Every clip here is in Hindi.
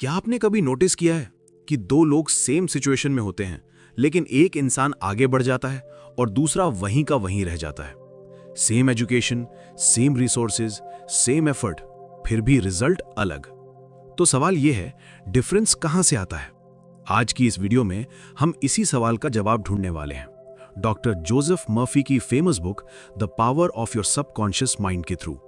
क्या आपने कभी नोटिस किया है कि दो लोग सेम सिचुएशन में होते हैं, लेकिन एक इंसान आगे बढ़ जाता है और दूसरा वहीं का वहीं रह जाता है। Same education, same resources, same effort, फिर भी रिजल्ट अलग। तो सवाल यह है, डिफरेंस कहां से आता है? आज की इस वीडियो में हम इसी सवाल का जवाब ढूंढने वाले हैं, डॉक्टर जोसेफ मर्फी की famous book the power of your subconscious mind के थ्रू।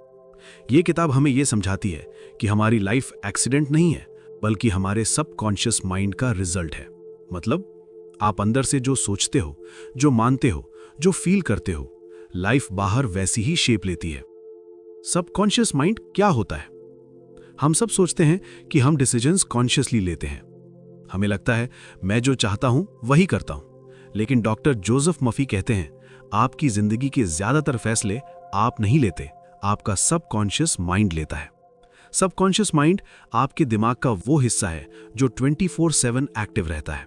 यह किताब हमें यह समझाती है कि हमारी लाइफ एक्सीडेंट नहीं है, बल्कि हमारे सबकॉन्शियस माइंड का रिजल्ट है। मतलब आप अंदर से जो सोचते हो, जो मानते हो, जो फील करते हो, लाइफ बाहर वैसी ही शेप लेती है। सबकॉन्शियस माइंड क्या होता है? हम सब सोचते हैं कि हम डिसीजंस कॉन्शियसली लेते हैं। हमें लगता है मैं जो चाहता हूं वही करता हूं, लेकिन डॉक्टर जोसेफ मर्फी कहते हैं आपकी जिंदगी के ज्यादातर फैसले आप नहीं लेते, आपका सबकॉन्शियस माइंड लेता है। सबकॉन्शियस माइंड आपके दिमाग का वो हिस्सा है जो 24/7 एक्टिव रहता है।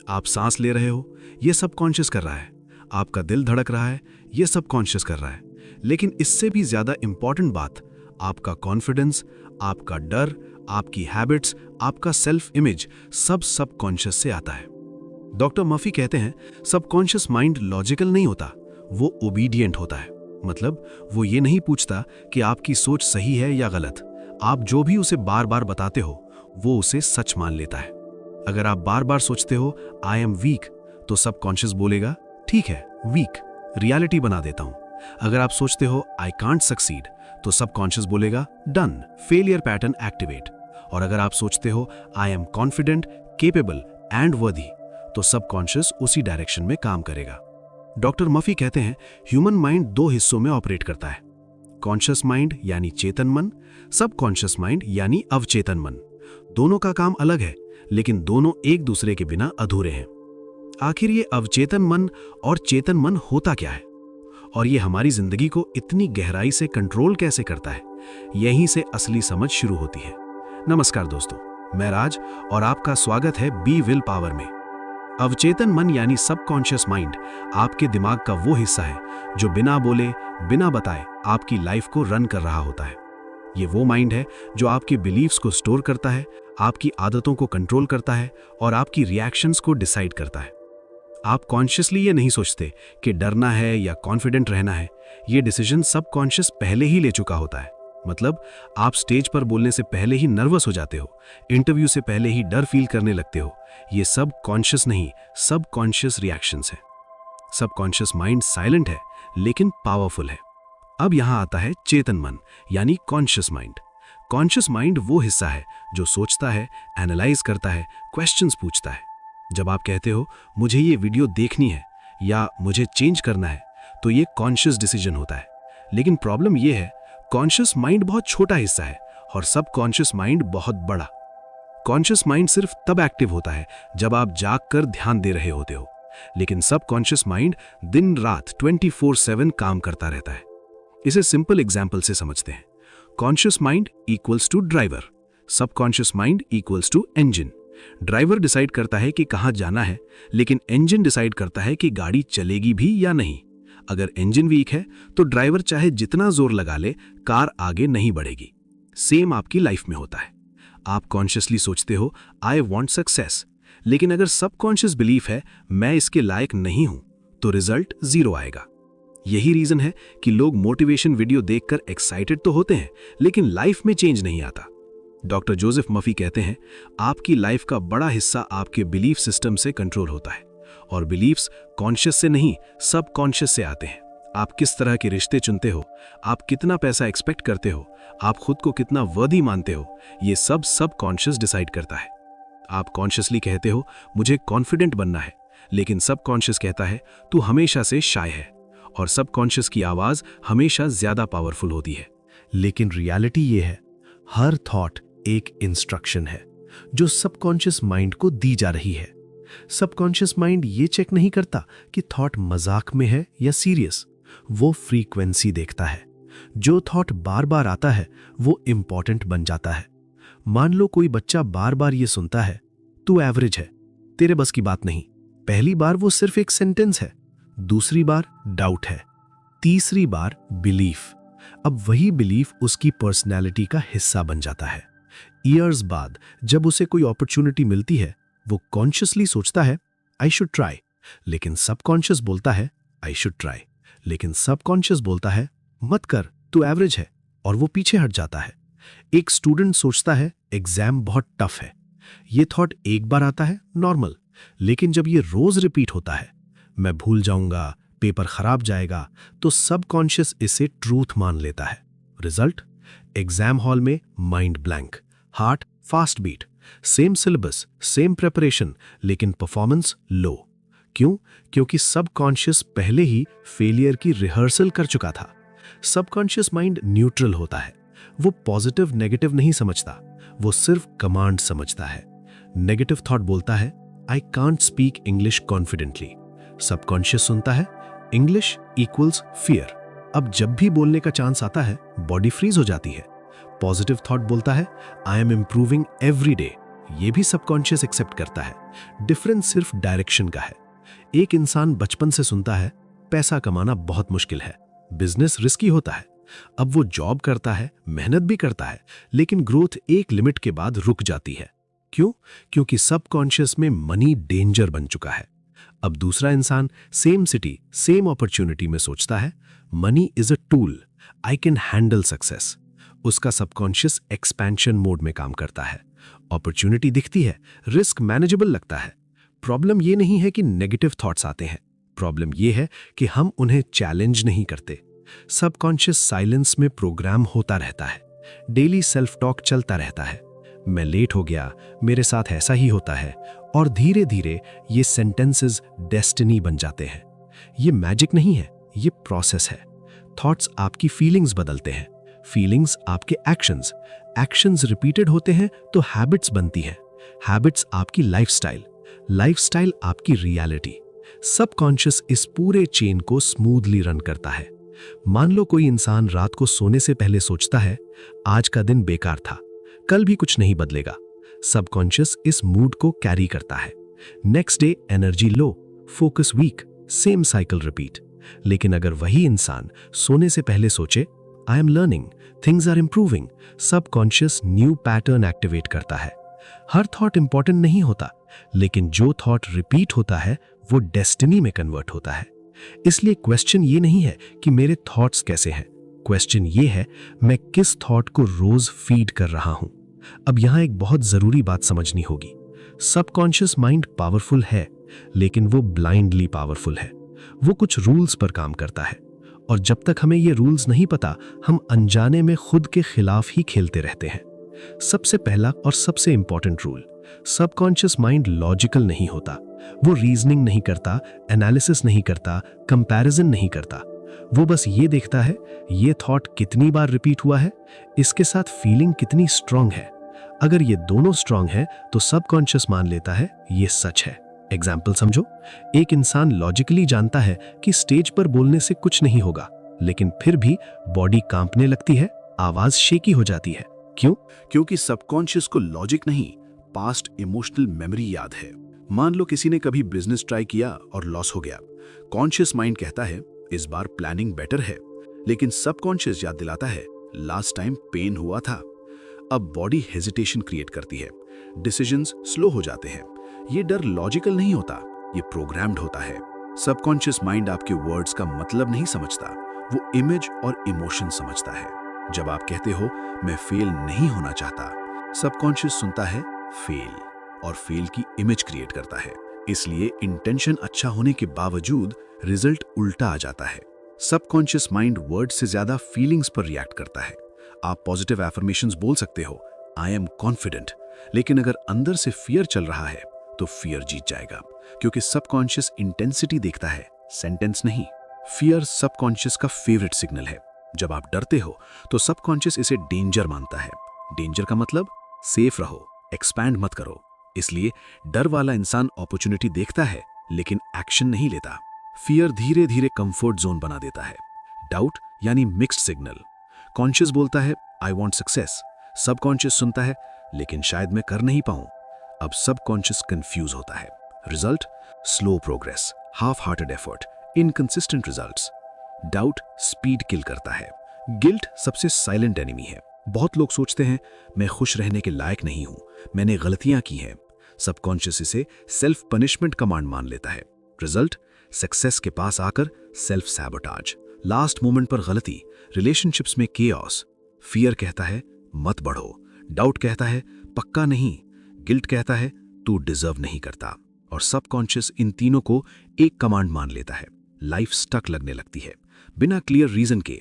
आप सांस ले रहे हो, यह सबकॉन्शियस कर रहा है। आपका दिल धड़क रहा है, यह सबकॉन्शियस कर रहा है। लेकिन इससे भी ज्यादा इंपॉर्टेंट बात, आपका कॉन्फिडेंस, आपका डर, आपकी हैबिट्स, आपका सेल्फ इमेज सब सबकॉन्शियस से आता है। डॉक्टर मर्फी कहते हैं सबकॉन्शियस माइंड लॉजिकल नहीं होता, वो ओबीडियंट होता है। मतलब वो ये नहीं पूछता कि आपकी सोच सही है या गलत। आप जो भी उसे बार बार बताते हो वो उसे सच मान लेता है। अगर आप बार बार सोचते हो आई एम वीक, तो सबकॉन्शियस बोलेगा ठीक है वीक, रियलिटी बना देता हूं। अगर आप सोचते हो आई कांट सक्सीड, तो सबकॉन्शियस बोलेगा डन, फेलियर पैटर्न एक्टिवेट। और अगर आप सोचते हो I am confident, capable and वर्दी, तो सबकॉन्शियस उसी डायरेक्शन में काम करेगा। डॉक्टर मर्फी कहते हैं ह्यूमन माइंड दो हिस्सों में ऑपरेट करता है, कॉन्शियस माइंड यानी चेतन मन, सबकॉन्शियस माइंड यानी अवचेतन मन। दोनों का काम अलग है, लेकिन दोनों एक दूसरे के बिना अधूरे हैं। आखिर ये अवचेतन मन और चेतन मन होता क्या है, और ये हमारी जिंदगी को इतनी गहराई से कंट्रोल कैसे करता है? यहीं से असली समझ शुरू होती है। नमस्कार दोस्तों, मैं राज और आपका स्वागत है बी विल पावर में। अवचेतन मन यानी सबकॉन्शियस माइंड आपके दिमाग का वो हिस्सा है जो बिना बोले, बिना बताए आपकी लाइफ को रन कर रहा होता है। ये वो माइंड है जो आपके बिलीव्स को स्टोर करता है, आपकी आदतों को कंट्रोल करता है और आपकी रिएक्शंस को डिसाइड करता है। आप कॉन्शियसली ये नहीं सोचते कि डरना है या कॉन्फिडेंट रहना है, ये डिसीजन सबकॉन्शियस पहले ही ले चुका होता है। मतलब आप स्टेज पर बोलने से पहले ही नर्वस हो जाते हो, इंटरव्यू से पहले ही डर फील करने लगते हो। ये सब कॉन्शियस नहीं, सबकॉन्शियस रिएक्शंस है। सबकॉन्शियस माइंड साइलेंट है लेकिन पावरफुल है। अब यहां आता है चेतन मन यानी कॉन्शियस माइंड। कॉन्शियस माइंड वो हिस्सा है जो सोचता है, एनालाइज करता है, क्वेश्चंस पूछता है। जब आप कहते हो मुझे ये वीडियो देखनी है या मुझे चेंज करना है, तो ये कॉन्शियस डिसीजन होता है। लेकिन प्रॉब्लम ये है, कॉन्शियस माइंड बहुत छोटा हिस्सा है और सबकॉन्शियस माइंड बहुत बड़ा। कॉन्शियस माइंड सिर्फ तब एक्टिव होता है जब आप जाग कर ध्यान दे रहे होते हो, लेकिन सबकॉन्शियस माइंड दिन रात 24/7 काम करता रहता है। इसे सिंपल एग्जाम्पल से समझते हैं। Conscious mind equals to driver, subconscious mind equals to engine. Driver decide करता है कि कहां जाना है, लेकिन इंजन डिसाइड करता है कि गाड़ी चलेगी भी या नहीं। अगर इंजन वीक है तो ड्राइवर चाहे जितना जोर लगा ले, कार आगे नहीं बढ़ेगी। सेम आपकी लाइफ में होता है। आप कॉन्शियसली सोचते हो आई वॉन्ट सक्सेस, लेकिन अगर सबकॉन्शियस बिलीफ है मैं इसके लायक नहीं हूं, तो रिजल्ट 0 आएगा। यही रीजन है कि लोग मोटिवेशन वीडियो देखकर एक्साइटेड तो होते हैं, लेकिन लाइफ में चेंज नहीं आता। डॉक्टर जोसेफ मर्फी कहते हैं आपकी लाइफ का बड़ा हिस्सा आपके बिलीफ सिस्टम से कंट्रोल होता है, और बिलीफ्स कॉन्शियस से नहीं, सबकॉन्शियस से आते हैं। आप किस तरह के रिश्ते चुनते हो, आप कितना पैसा एक्सपेक्ट करते हो, आप खुद को कितना वर्दी मानते हो, ये सब सबकॉन्शियस डिसाइड करता है। आप कॉन्शियसली कहते हो मुझे कॉन्फिडेंट बनना है, लेकिन सबकॉन्शियस कहता है तू हमेशा से शाय है, और सबकॉन्शियस की आवाज हमेशा ज्यादा पावरफुल होती है। लेकिन रियलिटी ये है, हर थॉट एक इंस्ट्रक्शन है जो सबकॉन्शियस माइंड को दी जा रही है। सबकॉन्शियस माइंड ये चेक नहीं करता कि थॉट मजाक में है या सीरियस, वो फ्रीक्वेंसी देखता है। जो थॉट बार बार आता है वो इंपॉर्टेंट बन जाता है। मान लो कोई बच्चा बार बार ये सुनता है तू एवरेज है, तेरे बस की बात नहीं। पहली बार वो सिर्फ एक सेंटेंस है, दूसरी बार डाउट है, तीसरी बार बिलीफ। अब वही बिलीफ उसकी पर्सनैलिटी का हिस्सा बन जाता है। ईयर्स बाद जब उसे कोई अपॉर्चुनिटी मिलती है, वो कॉन्शियसली सोचता है आई शुड ट्राई, लेकिन सबकॉन्शियस बोलता है आई शुड ट्राई, लेकिन सबकॉन्शियस बोलता है मत कर, तू एवरेज है, और वो पीछे हट जाता है। एक स्टूडेंट सोचता है एग्जाम बहुत टफ है। ये थॉट एक बार आता है, नॉर्मल, लेकिन जब ये रोज रिपीट होता है, मैं भूल जाऊंगा, पेपर खराब जाएगा, तो सबकॉन्शियस इसे ट्रूथ मान लेता है। रिजल्ट, एग्जाम हॉल में mind blank, heart fast beat, same syllabus, same preparation, लेकिन परफॉर्मेंस लो। क्यों? क्योंकि सबकॉन्शियस पहले ही फेलियर की रिहर्सल कर चुका था। सबकॉन्शियस माइंड न्यूट्रल होता है, वो पॉजिटिव नेगेटिव नहीं समझता, वो सिर्फ कमांड समझता है। नेगेटिव थॉट बोलता है I can't speak English confidently. Subconscious सुनता है इंग्लिश इक्वल्स फियर। अब जब भी बोलने का चांस आता है, बॉडी फ्रीज हो जाती है। पॉजिटिव थॉट बोलता है I am improving every day. ये भी सबकॉन्शियस एक्सेप्ट करता है। डिफरेंस सिर्फ डायरेक्शन का है। एक इंसान बचपन से सुनता है पैसा कमाना बहुत मुश्किल है, बिजनेस रिस्की होता है। अब वो जॉब करता है, मेहनत भी करता है, लेकिन ग्रोथ एक लिमिट के बाद रुक जाती है। क्यों? क्योंकि सबकॉन्शियस में मनी डेंजर बन चुका है। अब दूसरा इंसान सेम सिटी सेम अपॉर्चुनिटी में सोचता है money is a tool, I can handle success. उसका सबकॉन्शियस एक्सपेंशन मोड में काम करता है। अपॉर्चुनिटी दिखती है, रिस्क मैनेजेबल लगता है। प्रॉब्लम ये नहीं है कि नेगेटिव थॉट्स आते हैं, प्रॉब्लम ये है कि हम उन्हें चैलेंज नहीं करते। सबकॉन्शियस साइलेंस में प्रोग्राम होता रहता है। डेली सेल्फ टॉक चलता रहता है, मैं लेट हो गया, मेरे साथ ऐसा ही होता है, और धीरे धीरे ये सेंटेंसेस डेस्टिनी बन जाते हैं। ये मैजिक नहीं है, ये प्रोसेस है। थॉट्स आपकी फीलिंग्स बदलते हैं, फीलिंग्स आपके एक्शंस, एक्शंस रिपीटेड होते हैं तो हैबिट्स बनती हैं, हैबिट्स आपकी लाइफस्टाइल, लाइफस्टाइल आपकी रियलिटी। सबकॉन्शियस इस पूरे चेन को स्मूथली रन करता है। मान लो कोई इंसान रात को सोने से पहले सोचता है आज का दिन बेकार था, कल भी कुछ नहीं बदलेगा। सबकॉन्शियस इस मूड को कैरी करता है। Next day energy low, focus weak, same cycle repeat. लेकिन अगर वही इंसान सोने से पहले सोचे I am learning, things are improving, subconscious new pattern activate करता है। हर थॉट इंपॉर्टेंट नहीं होता, लेकिन जो थॉट रिपीट होता है वो डेस्टिनी में कन्वर्ट होता है। इसलिए क्वेश्चन ये नहीं है कि मेरे थॉट्स कैसे हैं, क्वेश्चन ये है मैं किस थॉट को रोज फीड कर रहा हूं। अब यहां एक बहुत जरूरी बात समझनी होगी। सबकॉन्शियस माइंड पावरफुल है, लेकिन वो ब्लाइंडली पावरफुल है। वो कुछ रूल्स पर काम करता है, और जब तक हमें ये रूल्स नहीं पता, हम अनजाने में खुद के खिलाफ ही खेलते रहते हैं। सबसे पहला और सबसे important rule, subconscious mind logical नहीं होता। वो रीजनिंग नहीं करता, एनालिसिस नहीं करता, कंपैरिजन नहीं करता। वो बस ये देखता है ये थॉट कितनी बार रिपीट हुआ है, इसके साथ फीलिंग कितनी स्ट्रांग है। अगर ये दोनों स्ट्रांग है तो सबकॉन्शियस मान लेता है ये सच है। एग्जाम्पल समझो, एक इंसान लॉजिकली जानता है कि स्टेज पर बोलने से कुछ नहीं होगा, लेकिन फिर भी बॉडी कांपने लगती है, आवाज शेकी हो जाती है। क्यों? क्योंकि सबकॉन्शियस को लॉजिक नहीं, पास्ट इमोशनल मेमोरी याद है। मान लो किसी ने कभी बिजनेस ट्राई किया और लॉस हो गया। कॉन्शियस माइंड कहता है इस बार प्लानिंग बेटर है, लेकिन सबकॉन्शियस याद दिलाता है लास्ट टाइम पेन हुआ था। अब बॉडी हेजिटेशन क्रिएट करती है, डिसीजंस स्लो हो जाते हैं। ये डर लॉजिकल नहीं होता, ये प्रोग्राम्ड होता है। सबकॉन्शियस माइंड आपके वर्ड्स का मतलब नहीं समझता, वो इमेज और इमोशन समझता है। जब आप कहते हो मैं फेल नहीं होना चाहता, सबकॉन्शियस सुनता है फेल, और फेल की इमेज क्रिएट करता है। इसलिए इंटेंशन अच्छा होने के बावजूद रिजल्ट उल्टा आ जाता है। सबकॉन्शियस माइंड वर्ड से ज्यादा फीलिंग्स पर रिएक्ट करता है। आप पॉजिटिव एफर्मेशंस बोल सकते हो, आई एम कॉन्फिडेंट, लेकिन अगर अंदर से फियर चल रहा है तो फियर जीत जाएगा, क्योंकि सबकॉन्शियस इंटेंसिटी देखता है, सेंटेंस नहीं। फियर सबकॉन्शियस का फेवरेट सिग्नल है। जब आप डरते हो तो सबकॉन्शियस इसे डेंजर मानता है। डेंजर का मतलब सेफ रहो, एक्सपैंड मत करो। इसलिए डर वाला इंसान अपॉर्चुनिटी देखता है लेकिन एक्शन नहीं लेता। फियर धीरे धीरे कंफर्ट जोन बना देता है। डाउट यानी मिक्स्ड सिग्नल। कॉन्शियस बोलता है आई वांट सक्सेस, सबकॉन्शियस सुनता है लेकिन शायद मैं कर नहीं पाऊं। अब सबकॉन्शियस कंफ्यूज होता है। Result slow progress, half hearted effort, inconsistent results. Doubt speed kill करता है। गिल्ट सबसे साइलेंट एनिमी है। बहुत लोग सोचते हैं मैं खुश रहने के लायक नहीं हूं, मैंने गलतियां की हैं। सबकॉन्शियस इसे सेल्फ पनिशमेंट कमांड मान लेता है। रिजल्ट, सक्सेस के पास आकर सेल्फ सैबोटाज, लास्ट मोमेंट पर गलती, रिलेशनशिप्स में केओस। फियर कहता है मत बढ़ो, डाउट कहता है पक्का नहीं, गिल्ट कहता है तू डिजर्व नहीं करता। और सबकॉन्शियस इन तीनों को एक कमांड मान लेता है। लाइफ स्टक लगने लगती है बिना क्लियर रीजन के।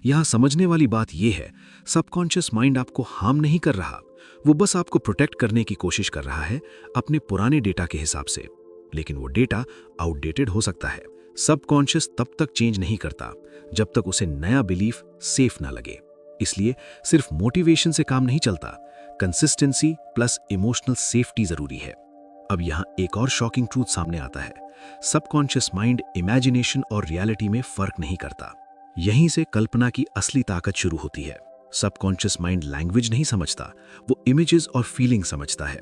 यहां समझने वाली बात यह है, सबकॉन्शियस माइंड आपको हार्म नहीं कर रहा, वो बस आपको प्रोटेक्ट करने की कोशिश कर रहा है अपने पुराने डेटा के हिसाब से। लेकिन वो डेटा आउटडेटेड हो सकता है। सबकॉन्शियस तब तक चेंज नहीं करता जब तक उसे नया बिलीफ सेफ ना लगे। इसलिए सिर्फ मोटिवेशन से काम नहीं चलता, कंसिस्टेंसी प्लस इमोशनल सेफ्टी जरूरी है। अब यहां एक और शॉकिंग ट्रूथ सामने आता है, सबकॉन्शियस माइंड इमेजिनेशन और रियलिटी में फर्क नहीं करता। यहीं से कल्पना की असली ताकत शुरू होती है। सबकॉन्शियस माइंड लैंग्वेज नहीं समझता, वो इमेजेस और फीलिंग समझता है।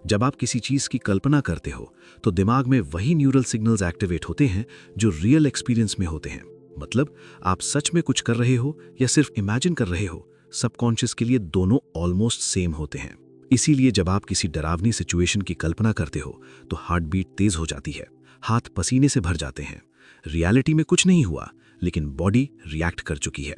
जब आप किसी चीज की कल्पना करते हो तो दिमाग में वही न्यूरल सिग्नल्स एक्टिवेट होते हैं जो रियल एक्सपीरियंस में होते हैं। मतलब आप सच में कुछ कर रहे हो या सिर्फ इमेजिन कर रहे हो, सबकॉन्शियस के लिए दोनों ऑलमोस्ट सेम होते हैं। इसीलिए जब आप किसी डरावनी सिचुएशन की कल्पना करते हो तो हार्ट बीट तेज हो जाती है, हाथ पसीने से भर जाते हैं। रियलिटी में कुछ नहीं हुआ, लेकिन बॉडी रिएक्ट कर चुकी है।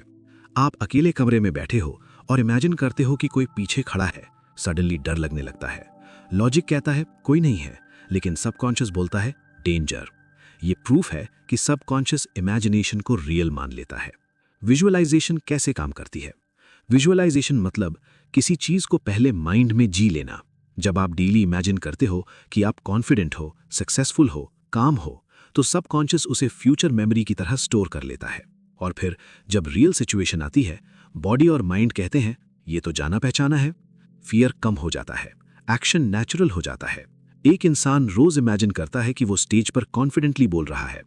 आप अकेले कमरे में बैठे हो और इमेजिन करते हो कि कोई पीछे खड़ा है, सडनली डर लगने लगता है। लॉजिक कहता है कोई नहीं है, लेकिन सबकॉन्शियस बोलता है डेंजर। ये प्रूफ है कि सबकॉन्शियस इमेजिनेशन को रियल मान लेता है। विजुअलाइजेशन कैसे काम करती है? विजुअलाइजेशन मतलब किसी चीज को पहले माइंड में जी लेना। जब आप डेली इमेजिन करते हो कि आप कॉन्फिडेंट हो, सक्सेसफुल हो, काम हो, तो सबकॉन्शियस उसे फ्यूचर मेमोरी की तरह स्टोर कर लेता है। और फिर जब रियल सिचुएशन आती है, बॉडी और माइंड कहते हैं ये तो जाना पहचाना है। फियर कम हो जाता है, एक्शन नेचुरल हो जाता है। एक इंसान रोज इमेजिन करता है कि वो स्टेज पर कॉन्फिडेंटली बोल रहा है,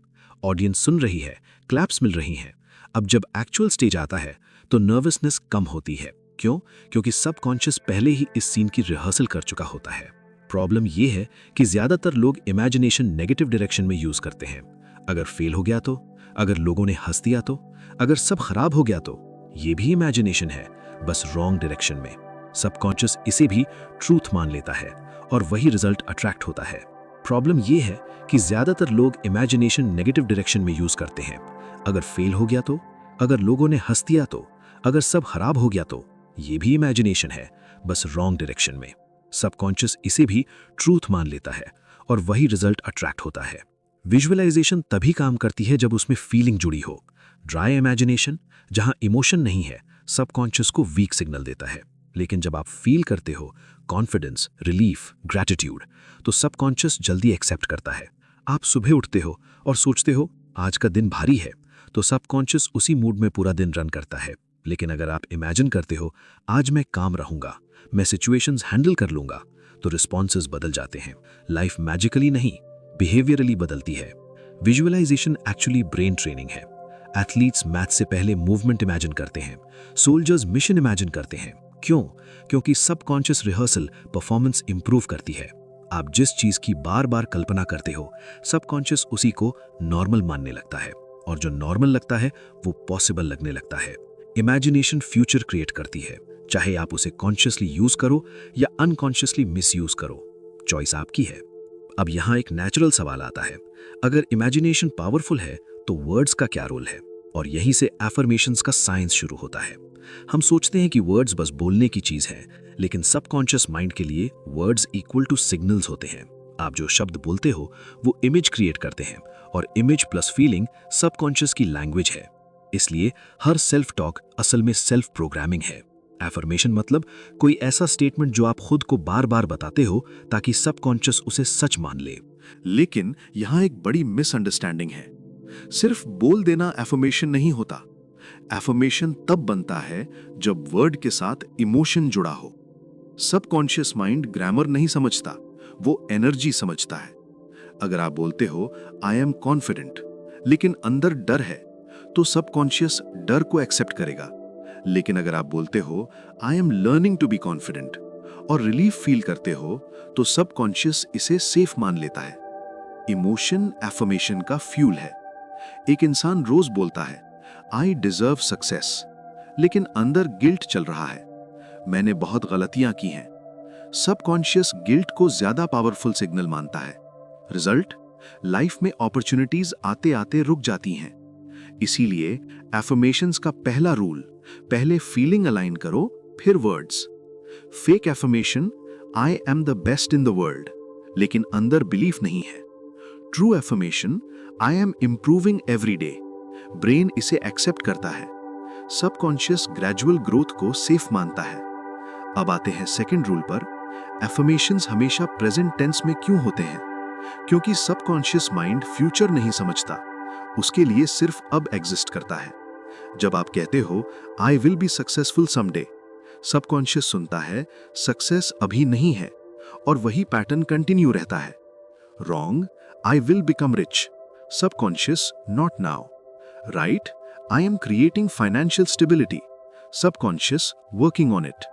ऑडियंस सुन रही है, क्लैप्स मिल रही हैं। अब जब एक्चुअल स्टेज आता है तो नर्वसनेस कम होती है। क्यों? क्योंकि सबकॉन्शियस पहले ही इस सीन की रिहर्सल कर चुका होता है। प्रॉब्लम यह है कि ज्यादातर लोग इमेजिनेशन नेगेटिव डायरेक्शन में यूज करते हैं। अगर फेल हो गया तो, अगर लोगों ने हंस दिया तो, अगर सब खराब हो गया तो, ये भी इमेजिनेशन है, बस रॉन्ग डायरेक्शन में। सबकॉन्शियस इसे भी ट्रूथ मान लेता है और वही रिजल्ट अट्रैक्ट होता है। प्रॉब्लम यह है कि ज्यादातर लोग इमेजिनेशन नेगेटिव डायरेक्शन में यूज करते हैं। अगर फेल हो गया तो, अगर लोगों ने हंस दिया तो, अगर सब खराब हो गया तो, ये भी इमेजिनेशन है, बस रॉन्ग डायरेक्शन में। सबकॉन्शियस इसे भी ट्रूथ मान लेता है और वही रिजल्ट अट्रैक्ट होता है। विजुअलाइजेशन तभी काम करती है जब उसमें फीलिंग जुड़ी हो। ड्राई इमेजिनेशन, जहां इमोशन नहीं है, सबकॉन्शियस को वीक सिग्नल देता है। लेकिन जब आप फील करते हो कॉन्फिडेंस, रिलीफ, ग्रैटिट्यूड, तो सबकॉन्शियस जल्दी एक्सेप्ट करता है। आप सुबह उठते हो और सोचते हो आज का दिन भारी है, तो सबकॉन्शियस उसी मूड में पूरा दिन रन करता है। लेकिन अगर आप इमेजिन करते हो आज मैं काम रहूंगा, मैं सिचुएशंस हैंडल कर लूंगा, तो रिस्पॉन्सेज बदल जाते हैं। लाइफ मैजिकली नहीं, बिहेवियरली बदलती है। विजुअलाइजेशन एक्चुअली ब्रेन ट्रेनिंग है। एथलीट्स मैथ से पहले मूवमेंट इमेजिन करते हैं, सोल्जर्स मिशन इमेजिन करते हैं। क्यों? क्योंकि सबकॉन्शियस रिहर्सल परफॉर्मेंस इंप्रूव करती है। आप जिस चीज की बार बार कल्पना करते हो, सबकॉन्शियस उसी को नॉर्मल मानने लगता है, और जो नॉर्मल लगता है वो पॉसिबल लगने लगता है। इमेजिनेशन फ्यूचर क्रिएट करती है, चाहे आप उसे कॉन्शियसली यूज करो या अनकॉन्शियसली मिसयूज करो, चॉइस आपकी है। अब यहां एक नेचुरल सवाल आता है, अगर इमेजिनेशन पावरफुल है तो वर्ड्स का क्या रोल है? और यहीं से एफर्मेशंस का साइंस शुरू होता है। हम सोचते हैं कि वर्ड्स बस बोलने की चीज है, लेकिन सबकॉन्शियस माइंड के लिए वर्ड्स इक्वल टू सिग्नल्स होते हैं। आप जो शब्द बोलते हो वो इमेज क्रिएट करते हैं, और इमेज प्लस फीलिंग सबकॉन्शियस की लैंग्वेज है। इसलिए हर सेल्फ टॉक असल में सेल्फ प्रोग्रामिंग है। एफर्मेशन मतलब कोई ऐसा स्टेटमेंट जो आप खुद को बार बार बताते हो ताकि सबकॉन्शियस उसे सच मान ले। लेकिन यहां एक बड़ी मिसअंडरस्टैंडिंग है। सिर्फ बोल देना एफर्मेशन नहीं होता। एफर्मेशन तब बनता है जब वर्ड के साथ इमोशन जुड़ा हो। सबकॉन्शियस माइंड ग्रामर नहीं समझता, वो एनर्जी समझता है। अगर आप बोलते हो आई एम कॉन्फिडेंट, लेकिन अंदर डर है, तो सबकॉन्शियस डर को एक्सेप्ट करेगा। लेकिन अगर आप बोलते हो I am learning to be confident और रिलीफ फील करते हो, तो सबकॉन्शियस इसे सेफ मान लेता है। इमोशन एफर्मेशन का फ्यूल है। एक इंसान रोज बोलता है आई डिजर्व सक्सेस, लेकिन अंदर गिल्ट चल रहा है, मैंने बहुत गलतियां की हैं। सबकॉन्शियस गिल्ट को ज्यादा पावरफुल सिग्नल मानता है। रिजल्ट, लाइफ में अपॉर्चुनिटीज आते आते रुक जाती हैं। इसीलिए एफर्मेशंस का पहला रूल, पहले फीलिंग अलाइन करो फिर words. Fake affirmation, I am the best in the world, लेकिन अंदर बिलीफ नहीं है। True affirmation, I am improving every day, brain इसे एक्सेप्ट करता है। सबकॉन्शियस ग्रेजुअल ग्रोथ को सेफ मानता है। अब आते हैं सेकंड रूल पर। एफर्मेशंस हमेशा प्रेजेंट टेंस में क्यों होते हैं? क्योंकि सबकॉन्शियस माइंड फ्यूचर नहीं समझता, उसके लिए सिर्फ अब एग्जिस्ट करता है। जब आप कहते हो I will be successful someday, subconscious सुनता है सक्सेस अभी नहीं है, और वही पैटर्न कंटिन्यू रहता है। Wrong, I will become rich, subconscious not now. Right, I am creating financial stability, subconscious working on it.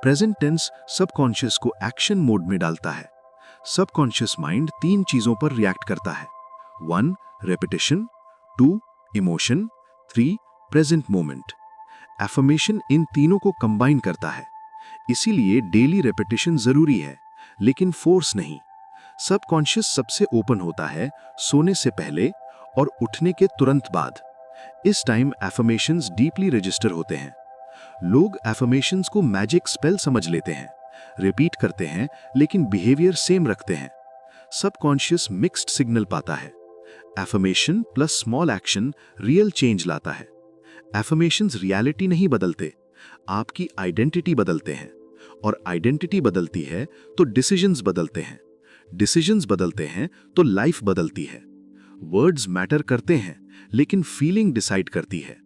Present tense subconscious को एक्शन मोड में डालता है। सबकॉन्शियस माइंड 3 चीजों पर रिएक्ट करता है। 1 repetition, 2 emotion, 3 present moment. Affirmation इन तीनों को कंबाइन करता है। इसीलिए डेली रेपिटेशन जरूरी है, लेकिन फोर्स नहीं। सबकॉन्शियस सबसे ओपन होता है सोने से पहले और उठने के तुरंत बाद। इस टाइम एफर्मेशंस डीपली रजिस्टर होते हैं। लोग एफर्मेशंस को मैजिक स्पेल समझ लेते हैं, रिपीट करते हैं लेकिन बिहेवियर सेम रखते हैं। सबकॉन्शियस मिक्स्ड सिग्नल पाता है। Affirmation plus small action real change लाता है। एफर्मेशंस रियलिटी नहीं बदलते, आपकी आइडेंटिटी बदलते हैं, और आइडेंटिटी बदलती है तो डिसीजंस बदलते हैं, डिसीजंस बदलते हैं तो लाइफ बदलती है। वर्ड्स मैटर करते हैं, लेकिन फीलिंग डिसाइड करती है।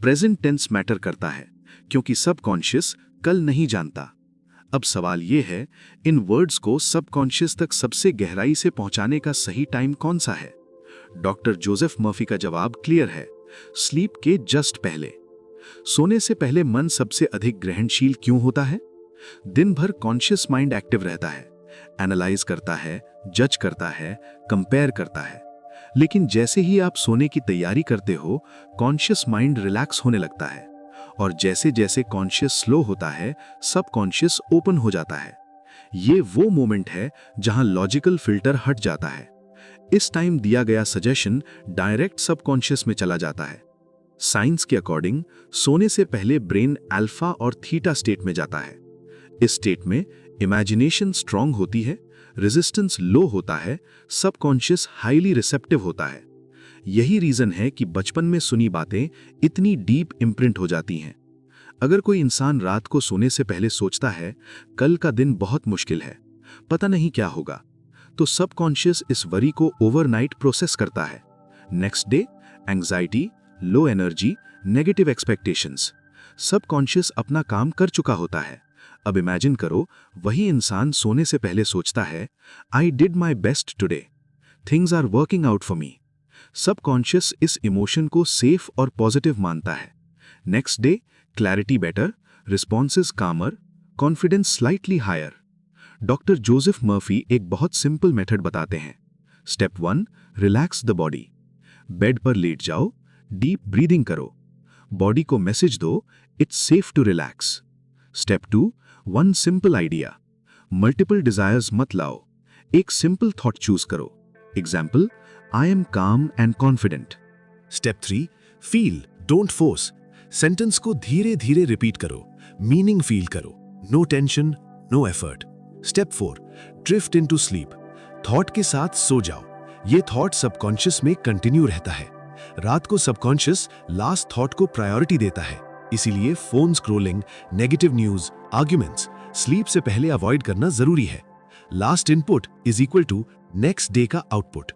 प्रेजेंट टेंस मैटर करता है, क्योंकि सबकॉन्शियस कल नहीं जानता। अब सवाल यह है, इन वर्ड्स को सबकॉन्शियस तक सबसे गहराई से पहुंचाने का सही टाइम कौन सा है? डॉक्टर जोसेफ मर्फी का जवाब क्लियर है, स्लीप के जस्ट पहले। सोने से पहले मन सबसे अधिक ग्रहणशील क्यों होता है? दिन भर कॉन्शियस माइंड एक्टिव रहता है, एनालाइज करता है, जज करता है, कंपेयर करता है। लेकिन जैसे ही आप सोने की तैयारी करते हो, कॉन्शियस माइंड रिलैक्स होने लगता है, और जैसे जैसे कॉन्शियस स्लो होता है, सबकॉन्शियस ओपन हो जाता है। ये वो मोमेंट है जहां लॉजिकल फिल्टर हट जाता है। इस टाइम दिया गया सजेशन डायरेक्ट सबकॉन्शियस में चला जाता है। साइंस के अकॉर्डिंग सोने से पहले ब्रेन अल्फा और थीटा स्टेट में जाता है। इस स्टेट में इमेजिनेशन स्ट्रांग होती है, रेजिस्टेंस लो होता है, सबकॉन्शियस हाईली रिसेप्टिव होता है। यही रीजन है कि बचपन में सुनी बातें इतनी डीप इम्प्रिंट हो जाती हैं। अगर कोई इंसान रात को सोने से पहले सोचता है कल का दिन बहुत मुश्किल है, पता नहीं क्या होगा, तो सबकॉन्शियस इस वरी को ओवरनाइट प्रोसेस करता है। Next day anxiety, low energy, negative expectations. Subconscious अपना काम कर चुका होता है। अब इमेजिन करो, वही इंसान सोने से पहले सोचता है I did my best today, things are working out for me. Subconscious इस इमोशन को सेफ और पॉजिटिव मानता है। Next day clarity better, responses calmer, confidence slightly higher. Doctor Joseph Murphy एक बहुत सिंपल मेथड बताते हैं। Step 1, relax the body. Bed पर लेट जाओ, डीप ब्रीदिंग करो, बॉडी को मैसेज दो it's safe to relax. Step 2, one simple idea, multiple desires मत लाओ, एक सिंपल थॉट चूज करो। Example, I am calm and confident. Step 3, feel don't force. Sentence को धीरे धीरे रिपीट करो, मीनिंग फील करो, no tension no effort. Step 4, drift into sleep. Thought के साथ सो जाओ, ये थॉट सबकॉन्शियस में कंटिन्यू रहता है। रात को सबकॉन्शियस लास्ट थॉट को प्रायोरिटी देता है, इसीलिए phone scrolling, negative news, arguments sleep से पहले अवॉइड करना जरूरी है। Last input is equal to next day का आउटपुट।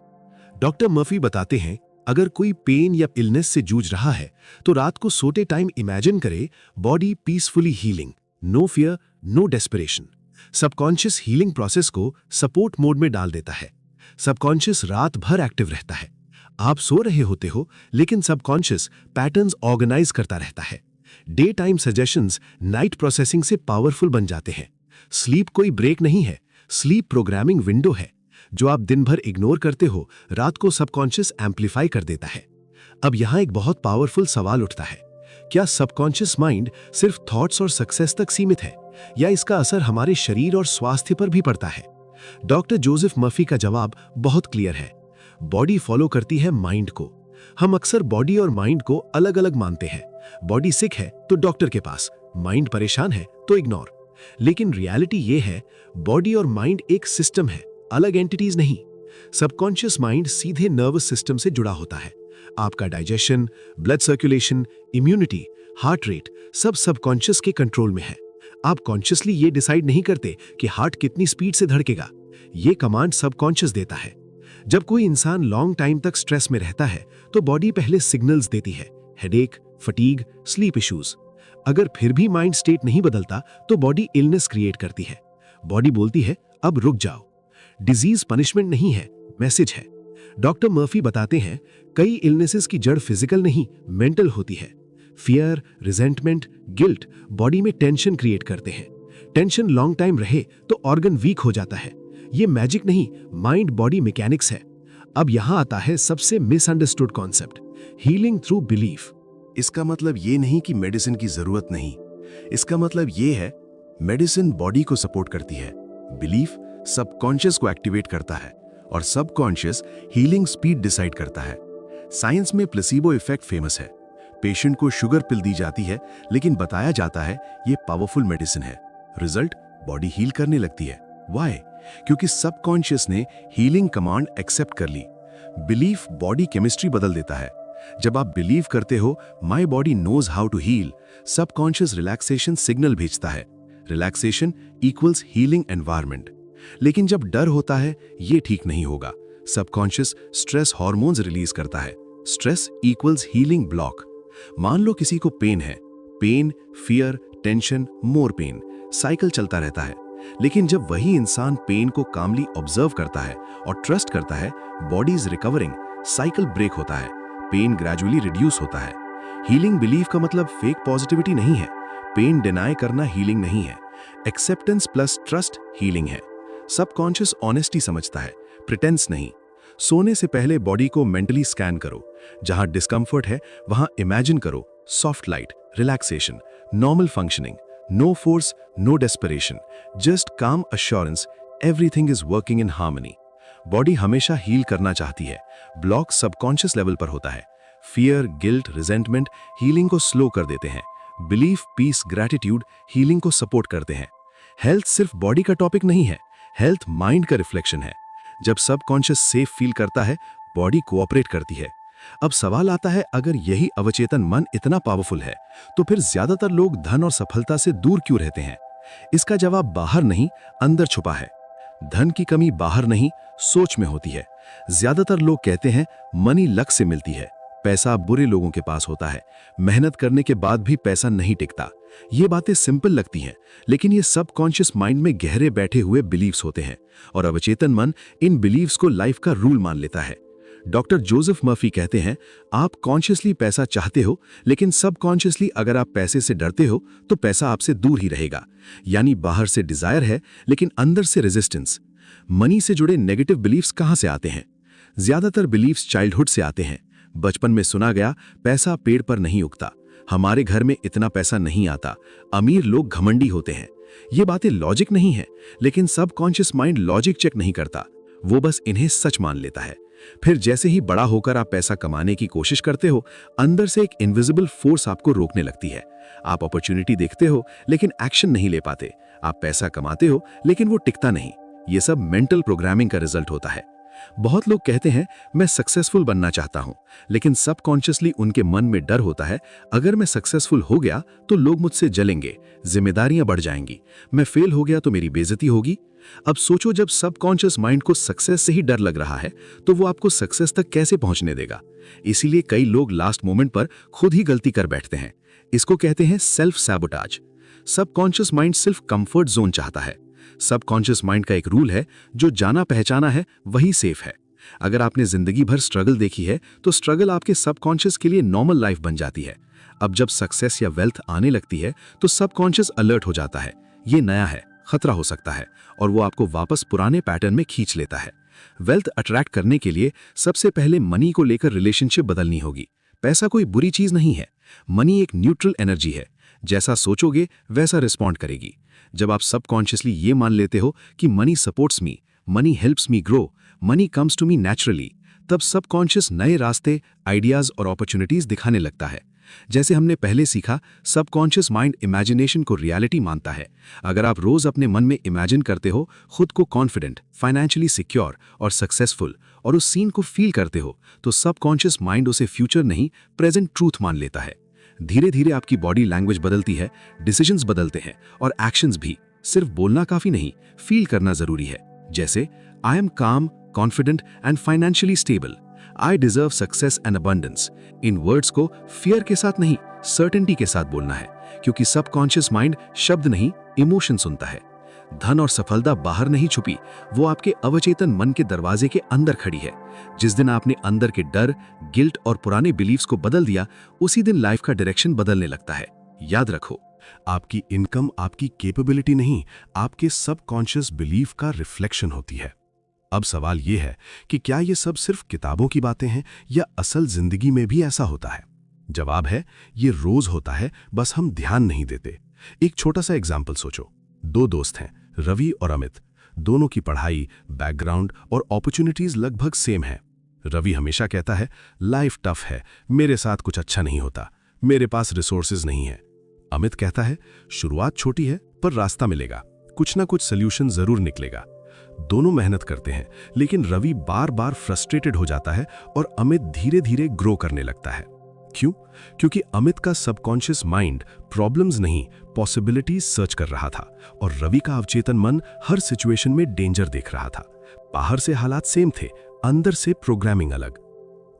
डॉक्टर मर्फी बताते हैं, अगर कोई पेन या इलनेस से जूझ रहा है तो रात को सोते टाइम इमेजिन करे body peacefully healing, no fear no desperation. Subconscious healing process को सपोर्ट मोड में डाल देता है। सबकॉन्शियस रात भर एक्टिव रहता है। आप सो रहे होते हो, लेकिन सबकॉन्शियस पैटर्न्स ऑर्गेनाइज करता रहता है। Day time suggestions night processing से पावरफुल बन जाते हैं। स्लीप कोई ब्रेक नहीं है, स्लीप प्रोग्रामिंग विंडो है। जो आप दिन भर इग्नोर करते हो, रात को सबकॉन्शियस एम्पलीफाई कर देता है। अब यहां एक बहुत पावरफुल सवाल उठता है, क्या सबकॉन्शियस माइंड सिर्फ थॉट्स और सक्सेस तक सीमित है या इसका असर हमारे शरीर और स्वास्थ्य पर भी पड़ता है? डॉक्टर जोसेफ मर्फी का जवाब बहुत क्लियर है। बॉडी फॉलो करती है माइंड को। हम अक्सर बॉडी और माइंड को अलग अलग मानते हैं। बॉडी सिक है तो डॉक्टर के पास, माइंड परेशान है तो इग्नोर। लेकिन रियलिटी ये है, बॉडी और माइंड एक सिस्टम है, अलग एंटिटीज नहीं। सबकॉन्शियस माइंड सीधे नर्वस सिस्टम से जुड़ा होता है। आपका digestion, blood circulation, immunity, heart rate सब सबकॉन्शियस के कंट्रोल में है। आप कॉन्शियसली ये डिसाइड नहीं करते कि हार्ट कितनी स्पीड से धड़केगा। ये कमांड सबकॉन्शियस देता है। जब कोई इंसान लॉन्ग टाइम तक स्ट्रेस में रहता है तो बॉडी पहले सिग्नल्स देती है, हेडेक, फटीग, स्लीप इश्यूज। अगर फिर भी माइंड स्टेट नहीं बदलता तो बॉडी इलनेस क्रिएट करती है। बॉडी बोलती है अब रुक जाओ। डिजीज पनिशमेंट नहीं है, मैसेज है। डॉक्टर मर्फी बताते हैं कई इलनेसेस की जड़ फिजिकल नहीं, मेंटल होती है। फियर, रिजेंटमेंट, गिल्ट बॉडी में टेंशन क्रिएट करते हैं। टेंशन लॉन्ग टाइम रहे तो ऑर्गन वीक हो जाता है। ये मैजिक नहीं, माइंड बॉडी मैकेनिक्स है। अब यहां आता है सबसे misunderstood concept, healing through belief. इसका मतलब ये नहीं कि मेडिसिन की जरूरत नहीं। इसका मतलब ये है मेडिसिन बॉडी को सपोर्ट करती है, बिलीफ सबकॉन्शियस को एक्टिवेट करता है और सबकॉन्शियस हीलिंग स्पीड डिसाइड करता है। साइंस में प्लेसिबो इफेक्ट फेमस है। पेशेंट को शुगर पिल दी जाती है लेकिन बताया जाता है ये पावरफुल मेडिसिन है। रिजल्ट, बॉडी हील करने लगती है। व्हाई? क्योंकि सबकॉन्शियस ने हीलिंग कमांड एक्सेप्ट कर ली। बिलीफ बॉडी केमिस्ट्री बदल देता है। जब आप बिलीव करते हो my body knows how to heal, subconscious relaxation signal भेजता है। Relaxation equals healing environment. लेकिन जब डर होता है ये ठीक नहीं होगा। सबकॉन्शियस स्ट्रेस हार्मोन्स रिलीज करता है। Stress equals healing block. मान लो किसी को पेन है, pain, fear, tension, more pain, cycle चलता रहता है। लेकिन जब वही इंसान पेन को कामली ऑब्जर्व करता है और ट्रस्ट करता है, body is recovering, cycle break होता है, पेन ग्रेजुअली रिड्यूस होता है। हीलिंग बिलीफ का मतलब फेक पॉजिटिविटी नहीं है। पेन डिनाई करना हीलिंग नहीं है। एक्सेप्टेंस प्लस ट्रस्ट हीलिंग है। सबकॉन्शियस ऑनेस्टी समझता है, प्रिटेंस नहीं। सोने से पहले बॉडी को मेंटली स्कैन करो। जहां डिस्कंफर्ट है वहां इमेजिन करो soft light, relaxation, normal functioning, no force, no desperation, just calm assurance everything is working in harmony. Body हमेशा हील करना चाहती है, ब्लॉक सबकॉन्शियस लेवल पर होता है। फियर, गिल्ट, रिजेंटमेंट हीलिंग को स्लो कर देते हैं। बिलीफ, पीस, ग्रैटिट्यूड हीलिंग को सपोर्ट करते हैं। हेल्थ सिर्फ बॉडी का टॉपिक नहीं है, हेल्थ माइंड का रिफ्लेक्शन है। जब सबकॉन्शियस सेफ फील करता है, बॉडी कोऑपरेट करती है। अब सवाल आता है, अगर यही अवचेतन मन इतना पावरफुल है तो फिर ज्यादातर लोग धन और सफलता से दूर क्यों रहते हैं? इसका जवाब बाहर नहीं, अंदर छुपा है। धन की कमी बाहर नहीं, सोच में होती है। ज्यादातर लोग कहते हैं मनी लक से मिलती है, पैसा बुरे लोगों के पास होता है, मेहनत करने के बाद भी पैसा नहीं टिकता। ये बातें सिंपल लगती हैं, लेकिन ये सबकॉन्शियस माइंड में गहरे बैठे हुए बिलीव्स होते हैं और अवचेतन मन इन बिलीव्स को लाइफ का रूल मान लेता है। डॉक्टर जोसेफ मर्फी कहते हैं, आप कॉन्शियसली पैसा चाहते हो, लेकिन सबकॉन्शियसली अगर आप पैसे से डरते हो तो पैसा आपसे दूर ही रहेगा। यानी बाहर से डिजायर है लेकिन अंदर से रेजिस्टेंस। मनी से जुड़े नेगेटिव बिलीव्स कहां से आते हैं? ज्यादातर बिलीव्स चाइल्डहुड से आते हैं। बचपन में सुना गया, पैसा पेड़ पर नहीं उगता, हमारे घर में इतना पैसा नहीं आता, अमीर लोग घमंडी होते हैं। ये बातें लॉजिक नहीं है, लेकिन सबकॉन्शियस माइंड लॉजिक चेक नहीं करता, वो बस इन्हें सच मान लेता है। फिर जैसे ही बड़ा होकर आप पैसा कमाने की कोशिश करते हो, अंदर से एक इनविजिबल फोर्स आपको रोकने लगती है। आप अपॉर्चुनिटी देखते हो लेकिन एक्शन नहीं ले पाते। आप पैसा कमाते हो लेकिन वो टिकता नहीं। ये सब मेंटल प्रोग्रामिंग का रिजल्ट होता है। बहुत लोग कहते हैं मैं सक्सेसफुल बनना चाहता हूं, लेकिन सबकॉन्शियसली उनके मन में डर होता है, अगर मैं सक्सेसफुल हो गया तो लोग मुझसे जलेंगे, जिम्मेदारियां बढ़ जाएंगी, मैं फेल हो गया तो मेरी बेइज्जती होगी। अब सोचो, जब सबकॉन्शियस माइंड को सक्सेस से ही डर लग रहा है तो वो आपको सक्सेस तक कैसे पहुंचने देगा? इसीलिए कई लोग लास्ट मोमेंट पर खुद ही गलती कर बैठते हैं। इसको कहते हैं सेल्फ सैबोटाज। सबकॉन्शियस माइंड सिर्फ कंफर्ट जोन चाहता है। सबकॉन्शियस माइंड का एक रूल है, जो जाना पहचाना है वही सेफ है। अगर आपने जिंदगी भर स्ट्रगल देखी है तो स्ट्रगल आपके सबकॉन्शियस के लिए नॉर्मल लाइफ बन जाती है। अब जब सक्सेस या वेल्थ आने लगती है तो सबकॉन्शियस अलर्ट हो जाता है, ये नया है, खतरा हो सकता है, और वो आपको वापस पुराने पैटर्न में खींच लेता है। वेल्थ अट्रैक्ट करने के लिए सबसे पहले मनी को लेकर रिलेशनशिप बदलनी होगी। पैसा कोई बुरी चीज नहीं है, मनी एक न्यूट्रल एनर्जी है, जैसा सोचोगे वैसा रिस्पॉन्ड करेगी। जब आप सबकॉन्शियसली ये मान लेते हो कि money supports me, money helps me grow, money comes to me naturally, तब सबकॉन्शियस नए रास्ते, आइडियाज और अपॉर्चुनिटीज दिखाने लगता है। जैसे हमने पहले सीखा, सबकॉन्शियस माइंड इमेजिनेशन को रियलिटी मानता है। अगर आप रोज अपने मन में इमेजिन करते हो खुद को कॉन्फिडेंट, फाइनेंशियली सिक्योर और सक्सेसफुल, और उस सीन को फील करते हो, तो सबकॉन्शियस माइंड उसे फ्यूचर नहीं प्रेजेंट ट्रूथ मान लेता है। धीरे धीरे आपकी बॉडी लैंग्वेज बदलती है, डिसीजंस बदलते हैं और एक्शंस भी। सिर्फ बोलना काफी नहीं, फील करना जरूरी है। जैसे आई एम काम, confident and financially stable, I deserve success and abundance. In words को फियर के साथ नहीं, सर्टेनिटी के साथ बोलना है, क्योंकि सबकॉन्शियस माइंड शब्द नहीं, इमोशन सुनता है। धन और सफलता बाहर नहीं छुपी, वो आपके अवचेतन मन के दरवाजे के अंदर खड़ी है। जिस दिन आपने अंदर के डर, गिल्ट और पुराने बिलीव्स को बदल दिया, उसी दिन लाइफ का डायरेक्शन बदलने लगता है। याद रखो, आपकी इनकम आपकी कैपेबिलिटी नहीं, आपके सबकॉन्शियस बिलीफ का रिफ्लेक्शन होती है। अब सवाल यह है कि क्या ये सब सिर्फ किताबों की बातें हैं या असल जिंदगी में भी ऐसा होता है? जवाब है, ये रोज होता है, बस हम ध्यान नहीं देते। एक छोटा सा एग्जाम्पल सोचो। दो दोस्त हैं, रवि और अमित। दोनों की पढ़ाई, बैकग्राउंड और अपॉर्चुनिटीज लगभग सेम है। रवि हमेशा कहता है, लाइफ टफ है, मेरे साथ कुछ अच्छा नहीं होता, मेरे पास रिसोर्सेज नहीं है। अमित कहता है, शुरुआत छोटी है पर रास्ता मिलेगा, कुछ ना कुछ सोल्यूशन जरूर निकलेगा। दोनों मेहनत करते हैं, लेकिन रवि बार बार फ्रस्ट्रेटेड हो जाता है और अमित धीरे धीरे ग्रो करने लगता है। क्यों? क्योंकि अमित का सबकॉन्शियस माइंड प्रॉब्लम्स नहीं, पॉसिबिलिटीज सर्च कर रहा था, और रवि का अवचेतन मन हर सिचुएशन में डेंजर देख रहा था। बाहर से हालात सेम थे, अंदर से प्रोग्रामिंग अलग।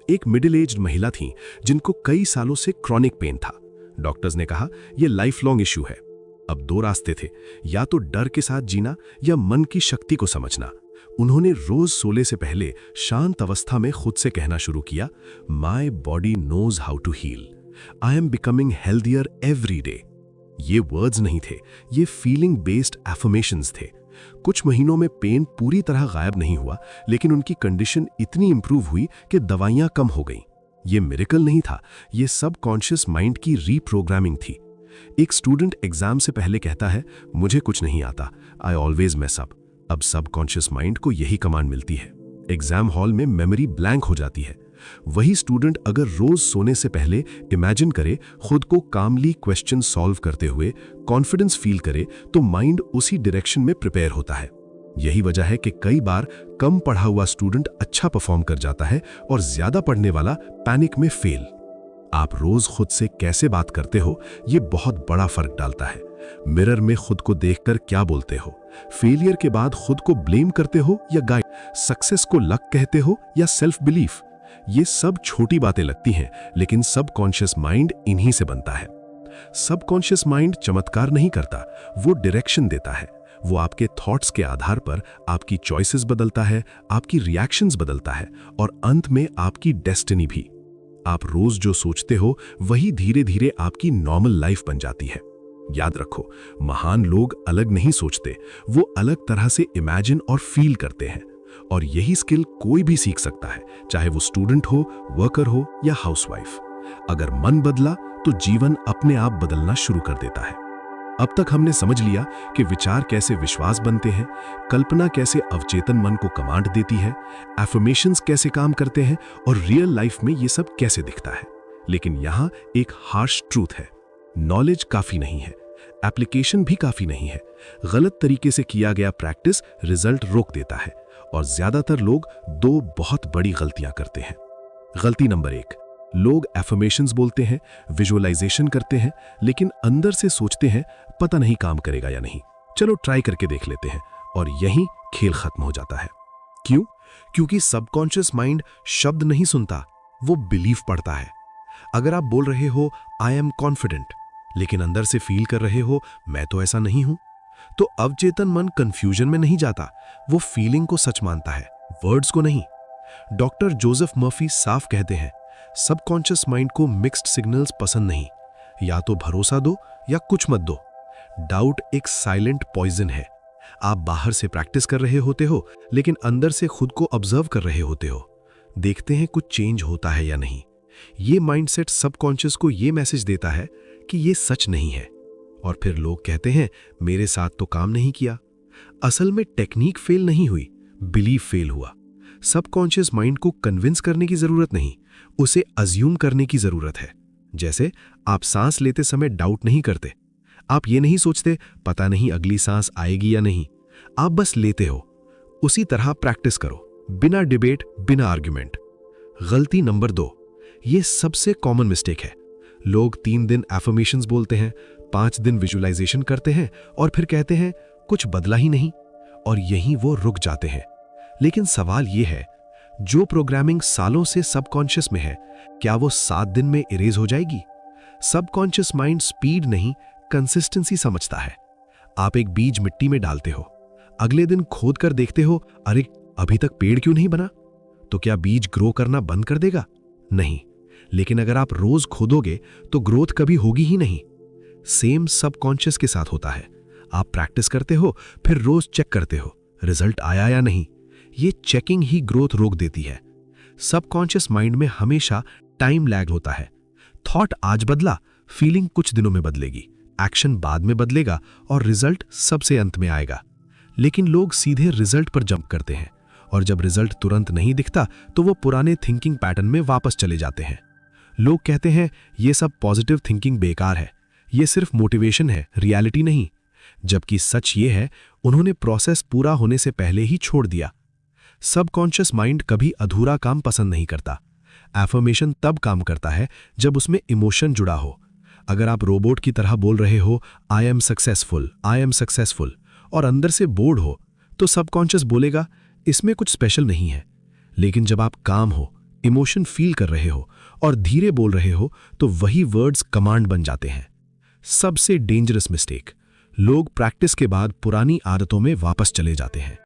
एक मिडिल एज्ड महिला थी जिनको कई सालों से क्रॉनिक पेन था। डॉक्टर्स ने कहा यह लाइफ लॉन्ग इश्यू है। अब दो रास्ते थे, या तो डर के साथ जीना या मन की शक्ति को समझना। उन्होंने रोज सोने से पहले शांत अवस्था में खुद से कहना शुरू किया, my body knows how to heal, I am becoming healthier every day. ये वर्ड्स नहीं थे, ये फीलिंग बेस्ड एफर्मेशंस थे। कुछ महीनों में पेन पूरी तरह गायब नहीं हुआ, लेकिन उनकी कंडीशन इतनी इंप्रूव हुई कि दवाइयां कम हो गईं। ये मिरेकल नहीं था, ये सबकॉन्शियस माइंड की रीप्रोग्रामिंग थी। एक स्टूडेंट एग्जाम से पहले कहता है, मुझे कुछ नहीं आता, आई ऑलवेज मेस अप। अब सबकॉन्शियस माइंड को यही कमांड मिलती है। एग्जाम हॉल में मेमोरी ब्लैंक हो जाती है। वही स्टूडेंट अगर रोज सोने से पहले इमेजिन करे खुद को कामली क्वेश्चन सॉल्व करते हुए, कॉन्फिडेंस फील करे, तो माइंड उसी डायरेक्शन में प्रिपेयर होता है। यही वजह है कि कई बार कम पढ़ा हुआ स्टूडेंट अच्छा परफॉर्म कर जाता है और ज्यादा पढ़ने वाला पैनिक में फेल। आप रोज खुद से कैसे बात करते हो, ये बहुत बड़ा फर्क डालता है। मिरर में खुद को देखकर क्या बोलते हो, फेलियर के बाद खुद को ब्लेम करते हो या गाइड, सक्सेस को लक कहते हो या सेल्फ बिलीफ। ये सब छोटी बातें लगती हैं, लेकिन सबकॉन्शियस माइंड इन्हीं से बनता है। सबकॉन्शियस माइंड चमत्कार नहीं करता, वो डायरेक्शन देता है। वो आपके थॉट्स के आधार पर आपकी चॉइसेस बदलता है, आपकी रिएक्शंस बदलता है, और अंत में आपकी डेस्टिनी भी। आप रोज जो सोचते हो वही धीरे धीरे आपकी नॉर्मल लाइफ बन जाती है। याद रखो, महान लोग अलग नहीं सोचते, वो अलग तरह से इमेजिन और फील करते हैं। और यही स्किल कोई भी सीख सकता है, चाहे वो स्टूडेंट हो, वर्कर हो या हाउसवाइफ। अगर मन बदला तो जीवन अपने आप बदलना शुरू कर देता है। अब तक हमने समझ लिया कि विचार कैसे विश्वास बनते हैं, कल्पना कैसे अवचेतन मन को कमांड देती है, एफर्मेशंस कैसे काम करते हैं और रियल लाइफ में ये सब कैसे दिखता है। लेकिन यहाँ एक हार्श ट्रूथ है, नॉलेज काफी नहीं है, एप्लीकेशन भी काफी नहीं है। गलत तरीके से किया गया प्रैक्टिस रिजल्ट रोक देता है, और ज्यादातर लोग दो बहुत बड़ी गलतियां करते हैं। गलती नंबर 1, लोग एफर्मेशंस बोलते हैं, विजुअलाइजेशन करते हैं, लेकिन अंदर से सोचते हैं पता नहीं काम करेगा या नहीं, चलो ट्राई करके देख लेते हैं, और यहीं खेल खत्म हो जाता है। क्यों? क्योंकि सबकॉन्शियस माइंड शब्द नहीं सुनता, वो बिलीफ पढ़ता है। अगर आप बोल रहे हो आई एम कॉन्फिडेंट, लेकिन अंदर से फील कर रहे हो मैं तो ऐसा नहीं हूं, तो अवचेतन मन कंफ्यूजन में नहीं जाता, वो फीलिंग को सच मानता है, वर्ड्स को नहीं। डॉक्टर जोसेफ मर्फी साफ कहते हैं, सबकॉन्शियस माइंड को मिक्स्ड सिग्नल्स पसंद नहीं, या तो भरोसा दो या कुछ मत दो। डाउट एक साइलेंट पॉइजन है। आप बाहर से प्रैक्टिस कर रहे होते हो, लेकिन अंदर से खुद को ऑब्जर्व कर रहे होते हो, देखते हैं कुछ चेंज होता है या नहीं। ये माइंडसेट सबकॉन्शियस को ये मैसेज देता है कि ये सच नहीं है, और फिर लोग कहते हैं मेरे साथ तो काम नहीं किया। असल में टेक्निक फेल नहीं हुई, बिलीफ फेल हुआ। सबकॉन्शियस माइंड को कन्विंस करने की जरूरत नहीं, उसे अज्यूम करने की जरूरत है। जैसे आप सांस लेते समय डाउट नहीं करते, आप ये नहीं सोचते पता नहीं अगली सांस आएगी या नहीं, आप बस लेते हो। उसी तरह प्रैक्टिस करो, बिना डिबेट, बिना आर्ग्यूमेंट। गलती नंबर 2, ये सबसे कॉमन मिस्टेक है। लोग 3 दिन एफर्मेशंस बोलते हैं, 5 दिन विजुअलाइजेशन करते हैं और फिर कहते हैं कुछ बदला ही नहीं, और यहीं वो रुक जाते हैं। लेकिन सवाल ये है, जो प्रोग्रामिंग सालों से सबकॉन्शियस में है, क्या वो 7 दिन में इरेज हो जाएगी? सबकॉन्शियस माइंड स्पीड नहीं, कंसिस्टेंसी समझता है। आप एक बीज मिट्टी में डालते हो, अगले दिन खोद कर देखते हो, अरे अभी तक पेड़ क्यों नहीं बना? तो क्या बीज ग्रो करना बंद कर देगा? नहीं। लेकिन अगर आप रोज खोदोगे तो ग्रोथ कभी होगी ही नहीं। सेम सबकॉन्शियस के साथ होता है। आप प्रैक्टिस करते हो, फिर रोज चेक करते हो रिजल्ट आया या नहीं। ये चेकिंग ही ग्रोथ रोक देती है। सबकॉन्शियस माइंड में हमेशा टाइम लैग होता है। थॉट आज बदला, फीलिंग कुछ दिनों में बदलेगी, एक्शन बाद में बदलेगा और रिजल्ट सबसे अंत में आएगा। लेकिन लोग सीधे रिजल्ट पर जंप करते हैं, और जब रिजल्ट तुरंत नहीं दिखता तो वो पुराने थिंकिंग पैटर्न में वापस चले जाते हैं। लोग कहते हैं ये सब पॉजिटिव थिंकिंग बेकार है, ये सिर्फ मोटिवेशन है, रियलिटी नहीं। जबकि सच ये है, उन्होंने प्रोसेस पूरा होने से पहले ही छोड़ दिया। सबकॉन्शियस माइंड कभी अधूरा काम पसंद नहीं करता। एफर्मेशन तब काम करता है जब उसमें इमोशन जुड़ा हो। अगर आप रोबोट की तरह बोल रहे हो आई एम सक्सेसफुल, और अंदर से बोर्ड हो, तो सबकॉन्शियस बोलेगा इसमें कुछ स्पेशल नहीं है। लेकिन जब आप काम हो, इमोशन फील कर रहे हो और धीरे बोल रहे हो, तो वही वर्ड्स कमांड बन जाते हैं। सबसे डेंजरस मिस्टेक, लोग प्रैक्टिस के बाद पुरानी आदतों में वापस चले जाते हैं।